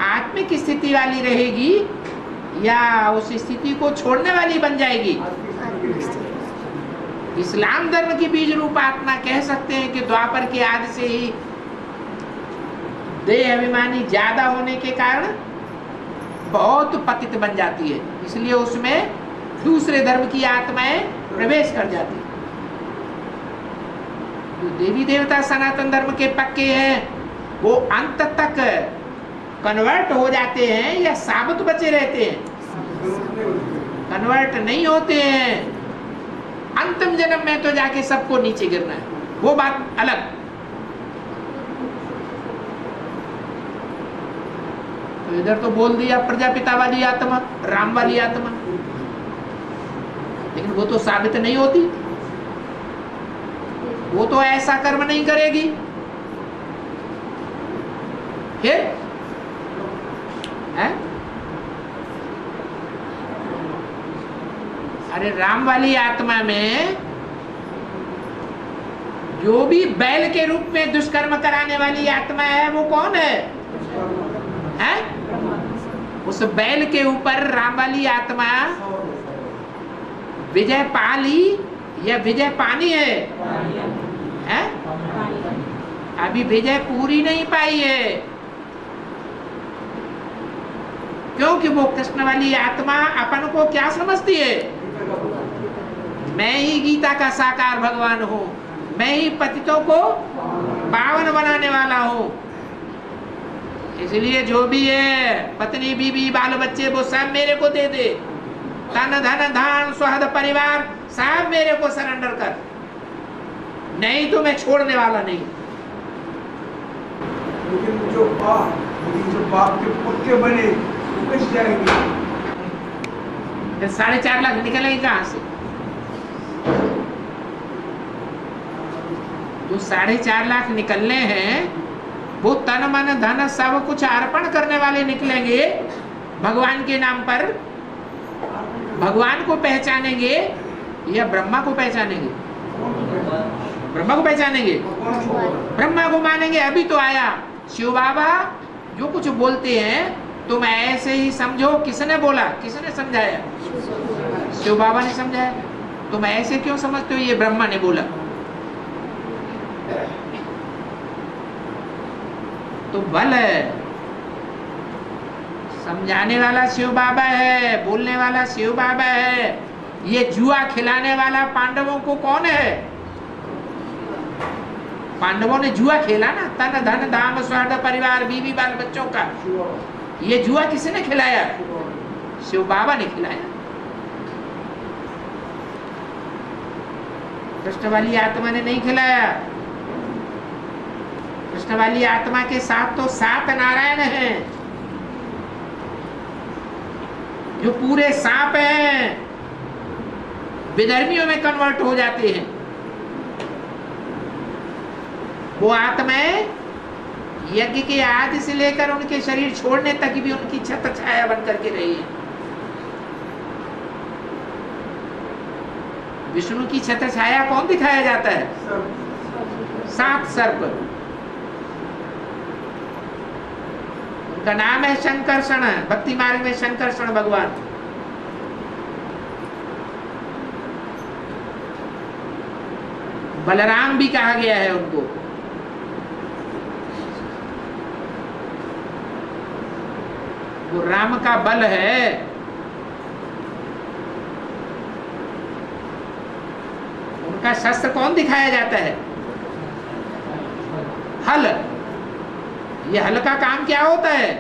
आत्मिक स्थिति वाली रहेगी, या उस स्थिति को छोड़ने वाली बन जाएगी? इस्लाम धर्म की बीज रूप आत्मा कह सकते हैं कि द्वापर के आदि से ही देह अभिमानी ज्यादा होने के कारण बहुत पतित बन जाती है, इसलिए उसमें दूसरे धर्म की आत्माएं प्रवेश कर जाती है। जो देवी देवता सनातन धर्म के पक्के हैं वो अंत तक कन्वर्ट हो जाते हैं या साबुत बचे रहते हैं? कन्वर्ट नहीं होते हैं। अंतिम जन्म में तो जाके सबको नीचे गिरना है, वो बात अलग। तो इधर तो बोल दिया प्रजापिता वाली आत्मा, राम वाली आत्मा। लेकिन वो तो साबित नहीं होती, वो तो ऐसा कर्म नहीं करेगी। फिर है? अरे राम वाली आत्मा में जो भी बैल के रूप में दुष्कर्म कराने वाली आत्मा है वो कौन है? हैं? उस बैल के ऊपर राम वाली आत्मा विजय पाली या विजय पानी है? हैं? अभी विजय पूरी नहीं पाई है, क्योंकि वो कृष्ण वाली आत्मा अपन को क्या समझती है? मैं ही गीता का साकार भगवान हूं, मैं ही पतितों को पावन बनाने वाला हूं। इसलिए जो भी है पत्नी बीबी बाल बच्चे वो सब मेरे को दे दे, तन धन धान स्वहद परिवार सब मेरे को सरेंडर कर, नहीं तो मैं छोड़ने वाला नहीं। लेकिन जो बाप के पक्के बने वो कैसे जाएंगे? फिर 4.5 लाख निकलेंगे कहां से? जो 4.5 लाख निकलने हैं वो तन मन धन सब कुछ अर्पण करने वाले निकलेंगे, भगवान के नाम पर भगवान को पहचानेंगे या ब्रह्मा को पहचानेंगे? ब्रह्मा को पहचानेंगे, ब्रह्मा को मानेंगे। अभी तो आया शिव बाबा जो कुछ बोलते हैं तुम ऐसे ही समझो। किसने बोला, किसने समझाया? शिव बाबा ने समझाया। तुम ऐसे क्यों समझते हो? ये ब्रह्मा ने बोला। तो बल है, समझाने वाला शिव बाबा है, बोलने वाला शिव बाबा है। ये जुआ खिलाने वाला पांडवों को कौन है? पांडवों ने जुआ खेला ना, तन धन धाम स्वहद परिवार बीवी बाल बच्चों का। ये जुआ किसने खिलाया? शिव बाबा ने खिलाया। कृष्ण वाली आत्मा ने नहीं खिलाया। कृष्ण वाली आत्मा के साथ तो 7 नारायण हैं, जो पूरे सांप हैं, विधर्मियों में कन्वर्ट हो जाते हैं। वो आत्माएं यज्ञ के आदि से लेकर उनके शरीर छोड़ने तक भी उनकी छत्र छाया बन करके रही है। विष्णु की छत्र छाया कौन दिखाया जाता है? 7 सर्प। उनका नाम है शंकरषण। भक्ति मार्ग में शंकरषण भगवान। बलराम भी कहा गया है उनको। वो राम का बल है। उनका शस्त्र कौन दिखाया जाता है? हल। ये हल का काम क्या होता है?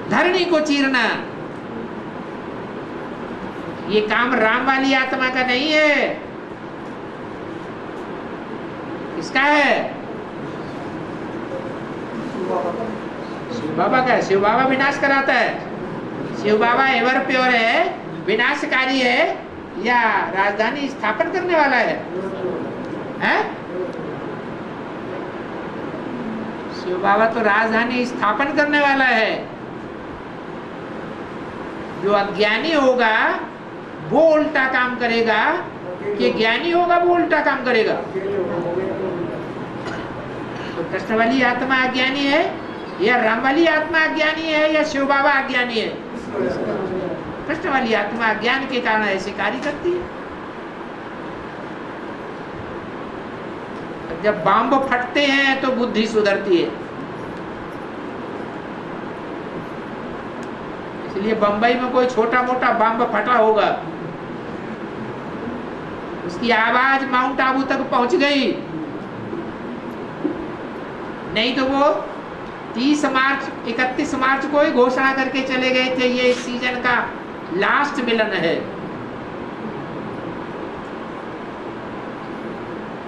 धरणी को चीरना। ये काम राम वाली आत्मा का नहीं है। किसका है? शिव बाबा का है। शिव बाबा विनाश कराता है। शिव बाबा एवर प्योर है, विनाशकारी है या राजधानी स्थापन करने वाला है? हैं? शिव बाबा तो राजधानी स्थापन करने वाला है। जो अज्ञानी होगा वो उल्टा काम करेगा, कि ज्ञानी होगा वो उल्टा काम करेगा। तो कृष्ण वाली आत्मा अज्ञानी है या राम वाली आत्मा अज्ञानी है या शिव बाबा अज्ञानी है? कृष्ण वाली आत्मा अज्ञान के कारण ऐसे कार्य करती है। जब बम फटते हैं तो बुद्धि सुधरती है। इसलिए बंबई में कोई छोटा मोटा बम फटा होगा, उसकी आवाज माउंट आबू तक पहुंच गई, नहीं तो वो 30 मार्च 31 मार्च को ही घोषणा करके चले गए थे ये इस सीजन का लास्ट मिलन है।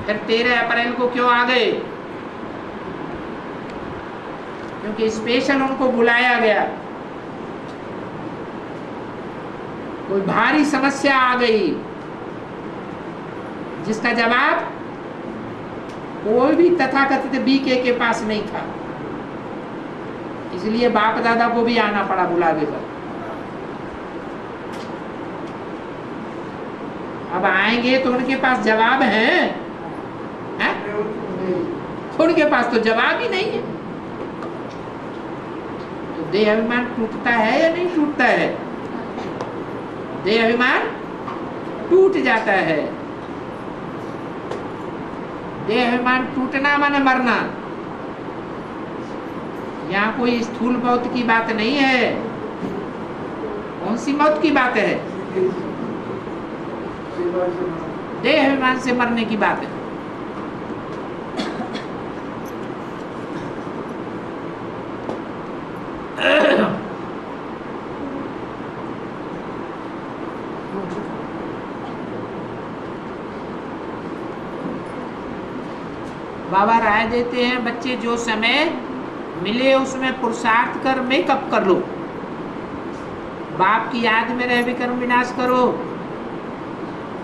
फिर 13 अप्रैल को क्यों आ गए? क्योंकि स्पेशल उनको बुलाया गया। कोई भारी समस्या आ गई जिसका जवाब कोई भी तथाकथित बीके के पास नहीं था, इसलिए बाप दादा को भी आना पड़ा बुलावे पर। अब आएंगे तो उनके पास जवाब है? उनके पास तो जवाब ही नहीं है। तो देह अभिमान टूटता है या नहीं टूटता है? देह अभिमान टूट जाता है। देह अभिमान टूटना माने मरना। यहाँ कोई स्थूल मौत की बात नहीं है। कौन सी मौत की बात है? देह अभिमान से मरने की बात है। बाबा राय देते हैं, बच्चे जो समय मिले उसमें पुरुषार्थ कर मेकअप कर लो। बाप की याद में रह विक्रम विनाश करो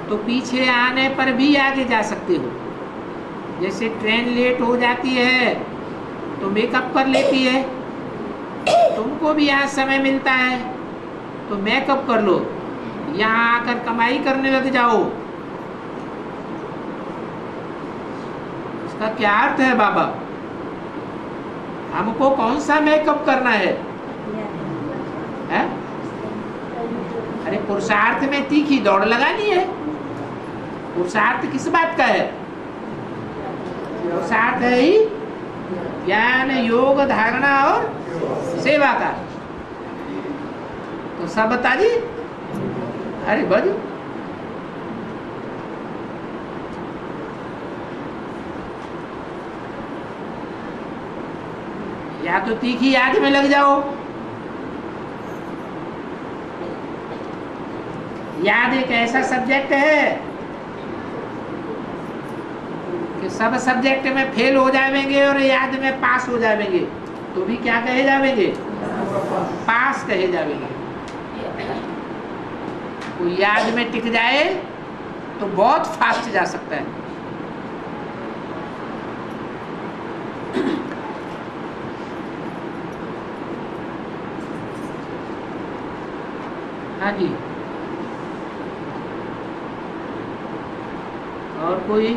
तो पीछे आने पर भी आगे जा सकते हो। जैसे ट्रेन लेट हो जाती है तो मेकअप कर लेती है, तुमको भी यहाँ समय मिलता है तो मेकअप कर लो, यहाँ आकर कमाई करने लग जाओ। इसका क्या अर्थ है बाबा? हमको कौन सा मेकअप करना है? अरे पुरुषार्थ में तीखी दौड़ लगानी है। पुरुषार्थ किस बात का है? पुरुषार्थ है ही ज्ञान योग धारणा और सेवा का। तो सब बता दी। अरे बज या तो तीखी याद में लग जाओ। याद एक ऐसा सब्जेक्ट है कि सब सब्जेक्ट में फेल हो जाएंगे और याद में पास हो जाएंगे तो भी क्या कहे जाएंगे? पास कहे जाएंगे। कोई याद में टिक जाए तो बहुत फास्ट जा सकता है। हाँ जी, और कोई?